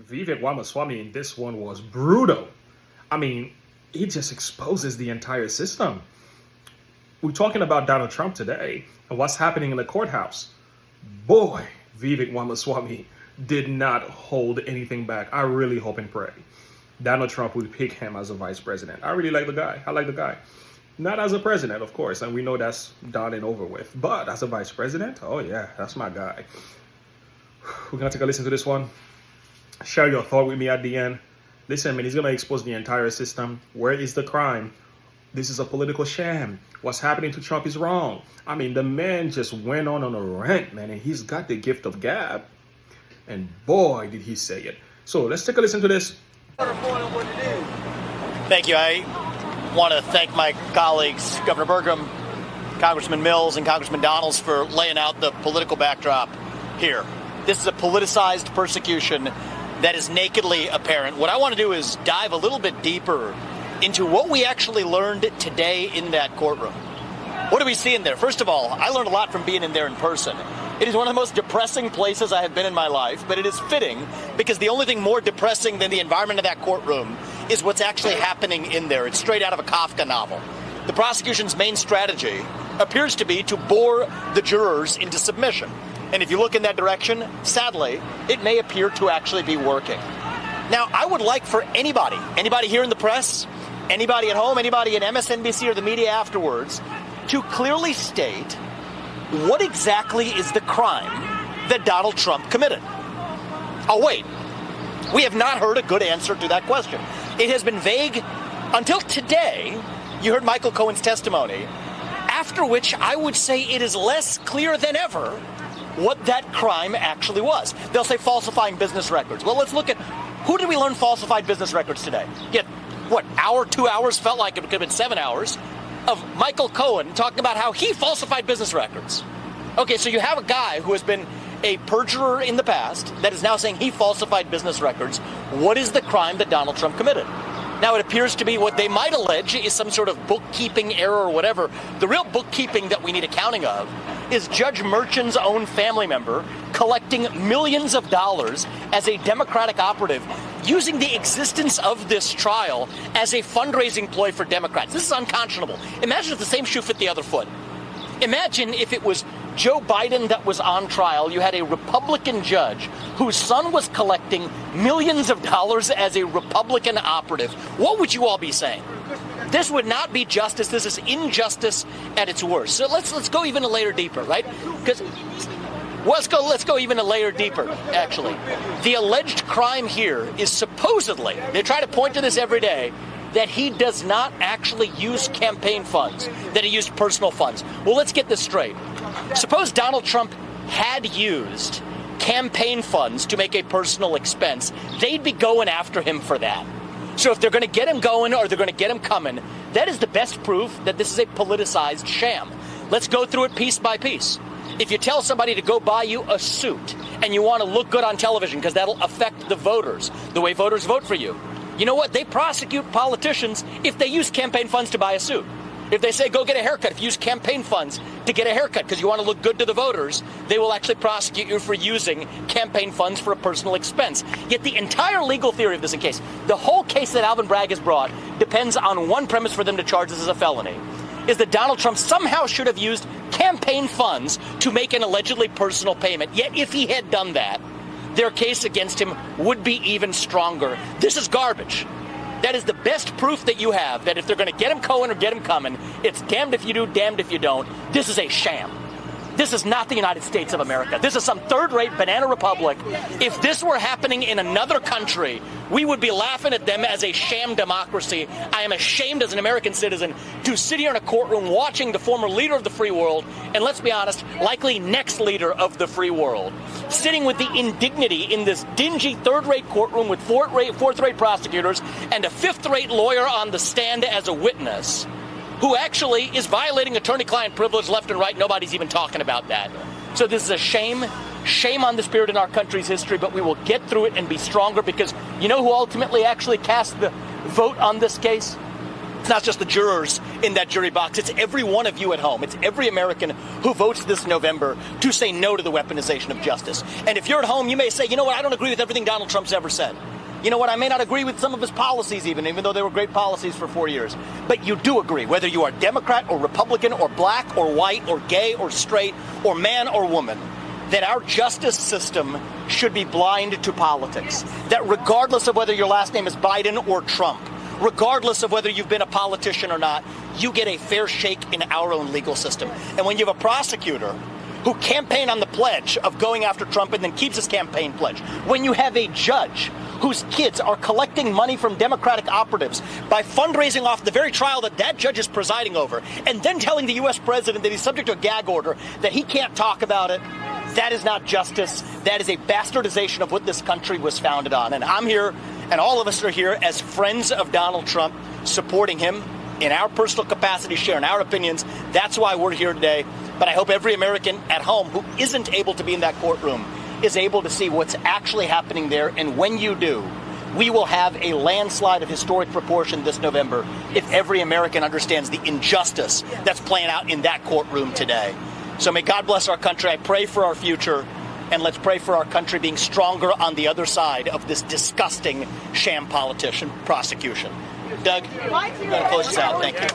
Vivek Ramaswamy in this one was brutal. I mean, he just exposes the entire system. We're talking about Donald Trump today and what's happening in the courthouse. Boy, Vivek Ramaswamy did not hold anything back. I really hope and pray Donald Trump would pick him as a vice president. I really like the guy. I like the guy. Not as a president, of course, and we know that's done and over with. But as a vice president, oh yeah, that's my guy. We're going to take a listen to this one. Share your thought with me at the end. Listen, man, he's going to expose the entire system. Where is the crime? This is a political sham. What's happening to Trump is wrong. I mean, the man just went on a rant, man, and he's got the gift of gab. And boy, did he say it. So let's take a listen to this. Thank you. I want to thank my colleagues, Governor Burgum, Congressman Mills, and Congressman Donalds for laying out the political backdrop here. This is a politicized persecution that is nakedly apparent. What I want to do is dive a little bit deeper into what we actually learned today in that courtroom. What do we see in there? First of all, I learned a lot from being in there in person. It is one of the most depressing places I have been in my life, but it is fitting because the only thing more depressing than the environment of that courtroom is what's actually happening in there. It's straight out of a Kafka novel. The prosecution's main strategy appears to be to bore the jurors into submission. And if you look in that direction, sadly, it may appear to actually be working. Now, I would like for anybody here in the press, anybody at home, anybody in MSNBC or the media afterwards, to clearly state what exactly is the crime that Donald Trump committed. Oh, wait. We have not heard a good answer to that question. It has been vague until today. You heard Michael Cohen's testimony, after which I would say it is less clear than ever what that crime actually was. They'll say falsifying business records. Well, let's look at who did we learn falsified business records today? Yet, what, hour, 2 hours, felt like it could have been 7 hours, of Michael Cohen talking about how he falsified business records. Okay, so you have a guy who has been a perjurer in the past that is now saying he falsified business records. What is the crime that Donald Trump committed? Now, it appears to be what they might allege is some sort of bookkeeping error or whatever. The real bookkeeping that we need accounting of is Judge Merchan's own family member collecting millions of dollars as a Democratic operative, using the existence of this trial as a fundraising ploy for Democrats. This is unconscionable. Imagine if the same shoe fit the other foot. Imagine if it was Joe Biden that was on trial. You had a Republican judge whose son was collecting millions of dollars as a Republican operative. What would you all be saying? This would not be justice. This is injustice at its worst. So let's go even a layer deeper, right? Because let's go even a layer deeper, actually. The alleged crime here is supposedly, they try to point to this every day, that he does not actually use campaign funds, that he used personal funds. Well, let's get this straight. Suppose Donald Trump had used campaign funds to make a personal expense. They'd be going after him for that. So if they're going to get him going or they're going to get him coming, that is the best proof that this is a politicized sham. Let's go through it piece by piece. If you tell somebody to go buy you a suit and you want to look good on television because that'll affect the voters, the way voters vote for you, you know what? They prosecute politicians if they use campaign funds to buy a suit. If they say, go get a haircut, if you use campaign funds to get a haircut because you want to look good to the voters, they will actually prosecute you for using campaign funds for a personal expense. Yet the entire legal theory of this case, the whole case that Alvin Bragg has brought, depends on one premise for them to charge this as a felony, is that Donald Trump somehow should have used campaign funds to make an allegedly personal payment. Yet if he had done that, their case against him would be even stronger. This is garbage. That is the best proof that you have that if they're going to get him going or get him coming, it's damned if you do, damned if you don't. This is a sham. This is not the United States of America. This is some third-rate banana republic. If this were happening in another country, we would be laughing at them as a sham democracy. I am ashamed as an American citizen to sit here in a courtroom watching the former leader of the free world, and let's be honest, likely next leader of the free world, sitting with the indignity in this dingy third-rate courtroom with fourth-rate prosecutors and a fifth-rate lawyer on the stand as a witness, who actually is violating attorney-client privilege left and right. Nobody's even talking about that. So this is a shame on the spirit in our country's history, but we will get through it and be stronger because you know who ultimately actually cast the vote on this case? It's not just the jurors in that jury box. It's every one of you at home. It's every American who votes this November to say no to the weaponization of justice. And if you're at home, you may say, you know what, I don't agree with everything Donald Trump's ever said. You know what, I may not agree with some of his policies even though they were great policies for 4 years. But you do agree, whether you are Democrat or Republican or black or white or gay or straight or man or woman, that our justice system should be blind to politics. That regardless of whether your last name is Biden or Trump, regardless of whether you've been a politician or not, you get a fair shake in our own legal system. And when you have a prosecutor who campaigned on the pledge of going after Trump and then keeps his campaign pledge, when you have a judge whose kids are collecting money from Democratic operatives by fundraising off the very trial that judge is presiding over, and then telling the U.S. president that he's subject to a gag order, that he can't talk about it, that is not justice. That is a bastardization of what this country was founded on. And I'm here, and all of us are here as friends of Donald Trump, supporting him in our personal capacity, sharing our opinions. That's why we're here today. But I hope every American at home who isn't able to be in that courtroom is able to see what's actually happening there. And when you do, we will have a landslide of historic proportion this November if every American understands the injustice that's playing out in that courtroom today. So may God bless our country. I pray for our future, and let's pray for our country being stronger on the other side of this disgusting sham politician prosecution. Doug, I'm going to close this out. Thank you.